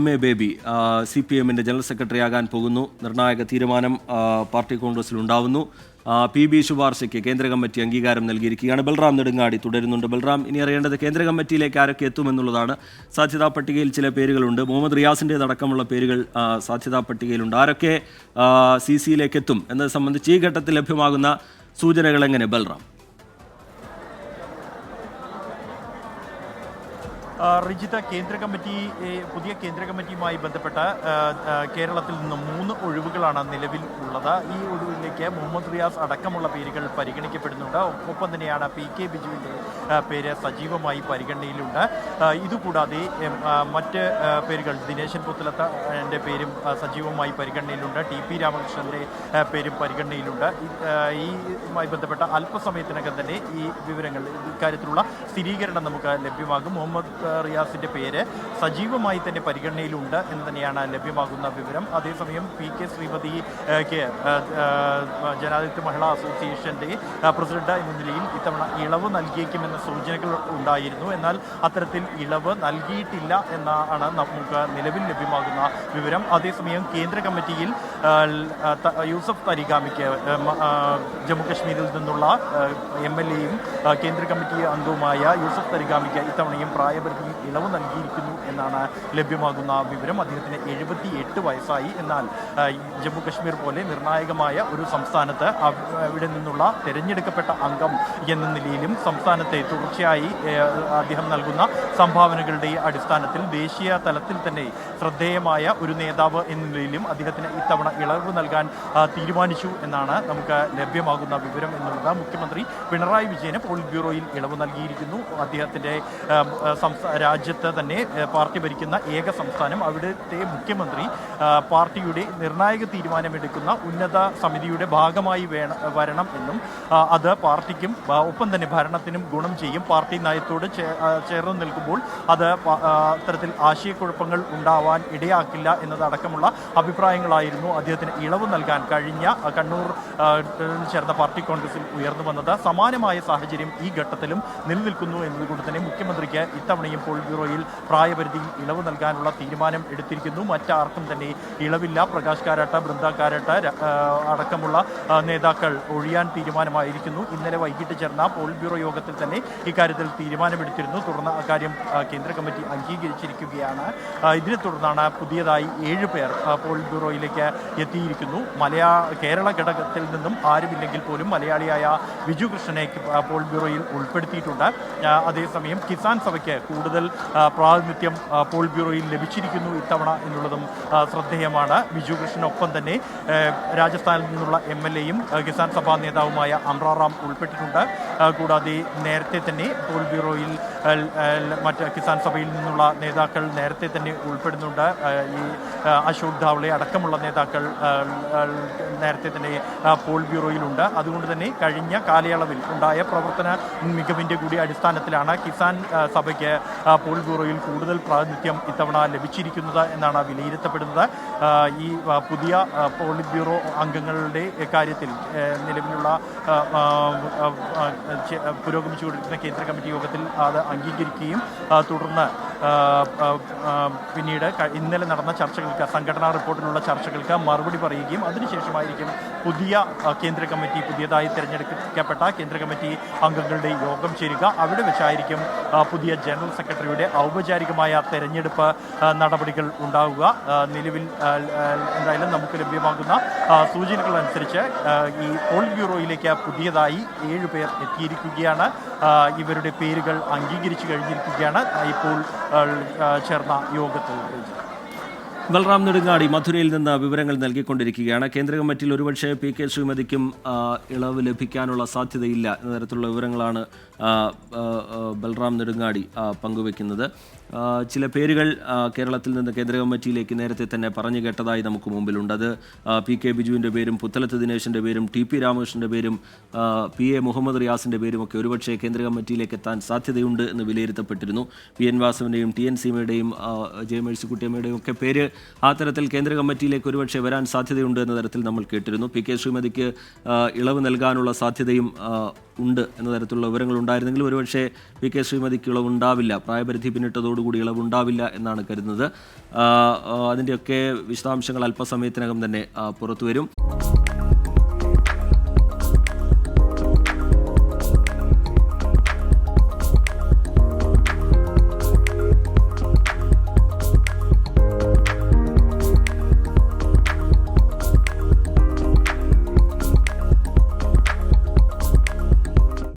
MA baby CPM-ന്റെ general secretary ആകാൻ പോകുന്നു. നിർണായക തീരുമാനം പാർട്ടി കോൺഗ്രസിൽ ഉണ്ടാവുന്നു. PB ശുപാർശയ്ക്ക് കേന്ദ്ര കമ്മിറ്റി അംഗീകാരം നൽകിയിരിക്കുകയാണ്. ബൽറാം നെടുങ്ങാടി തുടരുന്നുണ്ട്. ബൽറാം, ഇനി അറിയേണ്ടത് കേന്ദ്ര കമ്മിറ്റിയിലേക്ക് ആരൊക്കെ എത്തുമെന്നുള്ളതാണ്. സാധ്യതാ പട്ടികയിൽ ചില പേരുകളുണ്ട്. മുഹമ്മദ് റിയാസിൻ്റേതടക്കമുള്ള പേരുകൾ സാധ്യതാ പട്ടികയിലുണ്ട്. ആരൊക്കെ CC-യിലേക്ക് എത്തും എന്നത് സംബന്ധിച്ച് ഈ ഘട്ടത്തിൽ ലഭ്യമാകുന്ന സൂചനകൾ എങ്ങനെ ബൽറാം? റിജിത, പുതിയ കേന്ദ്ര കമ്മിറ്റിയുമായി ബന്ധപ്പെട്ട് കേരളത്തിൽ നിന്നും 3 ഒഴിവുകളാണ് നിലവിൽ ഉള്ളത്. ഈ ഒഴിവിലേക്ക് മുഹമ്മദ് റിയാസ് അടക്കമുള്ള പേരുകൾ പരിഗണിക്കപ്പെടുന്നുണ്ട്. ഒപ്പം തന്നെയാണ് PK ബിജുവിൻ്റെ പേര് സജീവമായി പരിഗണനയിലുണ്ട്. ഇതുകൂടാതെ മറ്റ് പേരുകൾ ദിനേശൻ പുത്തലത്തിന്റെ പേരും സജീവമായി പരിഗണനയിലുണ്ട്. TP രാമകൃഷ്ണന്റെ പേരും പരിഗണനയിലുണ്ട്. ഈയുമായി ബന്ധപ്പെട്ട അല്പസമയത്തിനകം തന്നെ ഈ വിവരങ്ങൾ, ഇക്കാര്യത്തിലുള്ള സ്ഥിരീകരണം നമുക്ക് ലഭ്യമാകും. മുഹമ്മദ് റിയാസിന്റെ പേര് സജീവമായി തന്നെ പരിഗണനയിലുണ്ട് എന്ന് തന്നെയാണ് ലഭ്യമാകുന്ന വിവരം. അതേസമയം PK ശ്രീമതിക്ക് ജനാധിപത്യ മഹിളാ അസോസിയേഷന്റെ പ്രസിഡന്റ് എന്ന നിലയിൽ ഇത്തവണ ഇളവ് നൽകിയേക്കുമെന്ന സൂചനകൾ ഉണ്ടായിരുന്നു. എന്നാൽ അത്തരത്തിൽ ഇളവ് നൽകിയിട്ടില്ല എന്നാണ് നമുക്ക് നിലവിൽ ലഭ്യമാകുന്ന വിവരം. അതേസമയം കേന്ദ്ര കമ്മിറ്റിയിൽ യൂസഫ് തരിഗാമിക്ക് ജമ്മു കശ്മീരിൽ നിന്നുള്ള MLA-യും കേന്ദ്ര കമ്മിറ്റി അംഗവുമായ യൂസഫ് തരിഗാമിക്ക് ഇത്തവണയും പ്രായപരിധി ഇളവ് നൽകിയിരിക്കുന്നു എന്നാണ് ലഭ്യമാകുന്ന വിവരം. അദ്ദേഹത്തിന് 78 വയസ്സായി. എന്നാൽ ജമ്മു കശ്മീർ പോലെ നിർണായകമായ ഒരു സംസ്ഥാനത്ത് ഇവിടെ നിന്നുള്ള തിരഞ്ഞെടുക്കപ്പെട്ട അംഗം എന്ന നിലയിലും സംസ്ഥാനത്തെ തുടർച്ചയായി അദ്ദേഹം നൽകുന്ന സംഭാവനകളുടെ അടിസ്ഥാനത്തിൽ ദേശീയ തലത്തിൽ തന്നെ ശ്രദ്ധേയമായ ഒരു നേതാവ് എന്ന നിലയിലും അദ്ദേഹത്തിന് ഇത്തവണ ഇളവ് നൽകാൻ തീരുമാനിച്ചു എന്നാണ് നമുക്ക് ലഭ്യമാകുന്ന വിവരം എന്നുള്ളത്. മുഖ്യമന്ത്രി പിണറായി വിജയന് പോളിറ്റ് ബ്യൂറോയിൽ ഇളവ് നൽകിയിരിക്കുന്നു. അദ്ദേഹത്തിൻ്റെ രാജ്യത്ത് തന്നെ പാർട്ടി ഭരിക്കുന്ന ഏക സംസ്ഥാനം, അവിടുത്തെ മുഖ്യമന്ത്രി പാർട്ടിയുടെ നിർണായക തീരുമാനമെടുക്കുന്ന ഉന്നത സമിതിയുടെ ഭാഗമായി വരണം എന്നും അത് പാർട്ടിക്കും ഒപ്പം തന്നെ ഭരണത്തിനും ഗുണം ചെയ്യും. പാർട്ടി നയത്തോട് ചേർന്ന് നിൽക്കുമ്പോൾ അത് അത്തരത്തിൽ ആശയക്കുഴപ്പങ്ങൾ ഉണ്ടാവാൻ ഇടയാക്കില്ല എന്നതടക്കമുള്ള അഭിപ്രായങ്ങളായിരുന്നു അദ്ദേഹത്തിന് ഇളവ് നൽകാൻ കഴിഞ്ഞ കണ്ണൂർ ചേർന്ന പാർട്ടി കോൺഗ്രസിൽ ഉയർന്നു വന്നത്. സമാനമായ സാഹചര്യം ഈ ഘട്ടത്തിലും നിലനിൽക്കുന്നു എന്നതുകൊണ്ട് തന്നെ മുഖ്യമന്ത്രിക്ക് ഇത്തവണയും പോളിറ്റ് ബ്യൂറോയിൽ പ്രായപരിധിയിൽ ഇളവ് നൽകാനുള്ള തീരുമാനം എടുത്തിരിക്കുന്നു. മറ്റാർക്കും തന്നെ ഇളവില്ല. പ്രകാശ് കാരാട്ട്, ബൃന്ദ കാരാട്ട് അടക്കമുള്ള നേതാക്കൾ ഒഴിയാൻ തീരുമാനമായിരിക്കുന്നു. ഇന്നലെ വൈകിട്ട് ചേർന്ന പോളിറ്റ് ബ്യൂറോ യോഗത്തിൽ തന്നെ ഇക്കാര്യത്തിൽ തീരുമാനമെടുത്തിരുന്നു. തുടർന്ന് അക്കാര്യം കേന്ദ്ര കമ്മിറ്റി അംഗീകരിച്ചിരിക്കുകയാണ്. ഇതിനെ തുടർന്നാണ് പുതിയതായി 7 പേർ പോളിറ്റ് ബ്യൂറോയിലേക്ക് എത്തിയിരിക്കുന്നു. കേരള ഘടകത്തിൽ നിന്നും ആരുമില്ലെങ്കിൽ പോലും മലയാളിയായ ബിജു കൃഷ്ണനെ പോളിറ്റ് ബ്യൂറോയിൽ ഉൾപ്പെടുത്തിയിട്ടുണ്ട്. അതേസമയം കിസാൻ സഭയ്ക്ക് കൂടുതൽ പ്രാതിനിധ്യം പോളിറ്റ് ബ്യൂറോയിൽ ലഭിച്ചിരിക്കുന്നു ഇത്തവണ എന്നുള്ളതും ശ്രദ്ധേയമാണ്. ബിജു കൃഷ്ണനൊപ്പം തന്നെ രാജസ്ഥാനിൽ നിന്നുള്ള MLA-യും കിസാൻ സഭാ നേതാവുമായ അമ്രാറാം ഉൾപ്പെട്ടിട്ടുണ്ട്. കൂടാതെ നേരത്തെ തന്നെ പോളിറ്റ് ബ്യൂറോയിൽ മറ്റ് കിസാൻ സഭയിൽ നിന്നുള്ള നേതാക്കൾ നേരത്തെ തന്നെ ഉൾപ്പെടുന്നുണ്ട്. ഈ അശോക് ധാവ്ളെ അടക്കമുള്ള നേതാക്കൾ നേരത്തെ തന്നെ പോളിറ്റ് ബ്യൂറോയിലുണ്ട്. അതുകൊണ്ട് തന്നെ കഴിഞ്ഞ കാലയളവിൽ ഉണ്ടായ പ്രവർത്തന മികവിൻ്റെ കൂടി അടിസ്ഥാനത്തിലാണ് കിസാൻ സഭയ്ക്ക് പോളിറ്റ് ബ്യൂറോയിൽ കൂടുതൽ പ്രാതിനിധ്യം ഇത്തവണ ലഭിച്ചിരിക്കുന്നത് എന്നാണ് വിലയിരുത്തപ്പെടുന്നത്. ഈ പുതിയ പോളിറ്റ് ബ്യൂറോ അംഗങ്ങളുടെ കാര്യത്തിൽ നിലവിലുള്ള പുരോഗമിച്ചുകൊണ്ടിരിക്കുന്ന കേന്ദ്ര കമ്മിറ്റി യോഗത്തിൽ അത് അംഗീകരിക്കുകയും തുടർന്ന് പിന്നീട് ഇന്നലെ നടന്ന ചർച്ചകൾക്ക്, സംഘടനാ റിപ്പോർട്ടിലുള്ള ചർച്ചകൾക്ക് മറുപടി പറയുകയും അതിനുശേഷമായിരിക്കും പുതിയതായി തിരഞ്ഞെടുക്കപ്പെട്ട കേന്ദ്ര കമ്മിറ്റി അംഗങ്ങളുടെ യോഗം ചേരുക. അവിടെ വെച്ചായിരിക്കും പുതിയ ജനറൽ സെക്രട്ടറിയുടെ ഔപചാരികമായ തെരഞ്ഞെടുപ്പ് നടപടികൾ ഉണ്ടാവുക. നിലവിൽ എന്തായാലും നമുക്ക് ലഭ്യമാകുന്ന സൂചനകൾ അനുസരിച്ച് ഈ പോളിറ്റ് ബ്യൂറോയിലേക്ക് പുതിയതായി 7 പേർ എത്തിയിരിക്കുകയാണ്. ഇവരുടെ പേരുകൾ അംഗീകരിച്ചു കഴിഞ്ഞിരിക്കുകയാണ് ഇപ്പോൾ ചേർന്ന യോഗത്തിൽ. ബൽറാം നെടുങ്ങാടി മധുരയിൽ നിന്ന് വിവരങ്ങൾ നൽകിക്കൊണ്ടിരിക്കുകയാണ്. കേന്ദ്ര കമ്മിറ്റിയിൽ ഒരുപക്ഷെ PK ശ്രീമതിക്കും ഇളവ് ലഭിക്കാനുള്ള സാധ്യതയില്ല എന്ന തരത്തിലുള്ള വിവരങ്ങളാണ് ബൽറാം നെടുങ്ങാടി പങ്കുവെക്കുന്നത്. ചില പേരുകൾ കേരളത്തിൽ നിന്ന് കേന്ദ്ര കമ്മിറ്റിയിലേക്ക് നേരത്തെ തന്നെ പറഞ്ഞു കേട്ടതായി നമുക്ക് മുമ്പിലുണ്ട്. അത് PK ബിജുവിൻ്റെ പേരും പുത്തലത്ത് ദിനേശൻ്റെ പേരും TP രാമകൃഷ്ണൻ്റെ പേരും PA മുഹമ്മദ് റിയാസിൻ്റെ പേരുമൊക്കെ ഒരുപക്ഷെ കേന്ദ്ര കമ്മിറ്റിയിലേക്ക് എത്താൻ സാധ്യതയുണ്ട് എന്ന് വിലയിരുത്തപ്പെട്ടിരുന്നു. PN വാസവൻ്റെയും TN സീമയുടെയും ജയമേഴ്സിക്കുട്ടിയമ്മയുടെയും ഒക്കെ പേര് ആ തരത്തിൽ കേന്ദ്ര കമ്മിറ്റിയിലേക്ക് ഒരുപക്ഷെ വരാൻ സാധ്യതയുണ്ട് എന്ന തരത്തിൽ നമ്മൾ കേട്ടിരുന്നു. PK ശ്രീമതിക്ക് ഇളവ് നൽകാനുള്ള സാധ്യതയും ഉണ്ട് എന്ന തരത്തിലുള്ള വിവരങ്ങൾ ഉണ്ടായിരുന്നെങ്കിലും ഒരുപക്ഷെ PK ശ്രീമതിക്ക് ഇളവുണ്ടാവില്ല. പ്രായപരിധി പിന്നിട്ടതോടുകൂടി ഇതോടുകൂടി ഇളവുണ്ടാവില്ല എന്നാണ് കരുതുന്നത്. അതിൻ്റെയൊക്കെ വിശദാംശങ്ങൾ അല്പസമയത്തിനകം തന്നെ പുറത്തു വരും.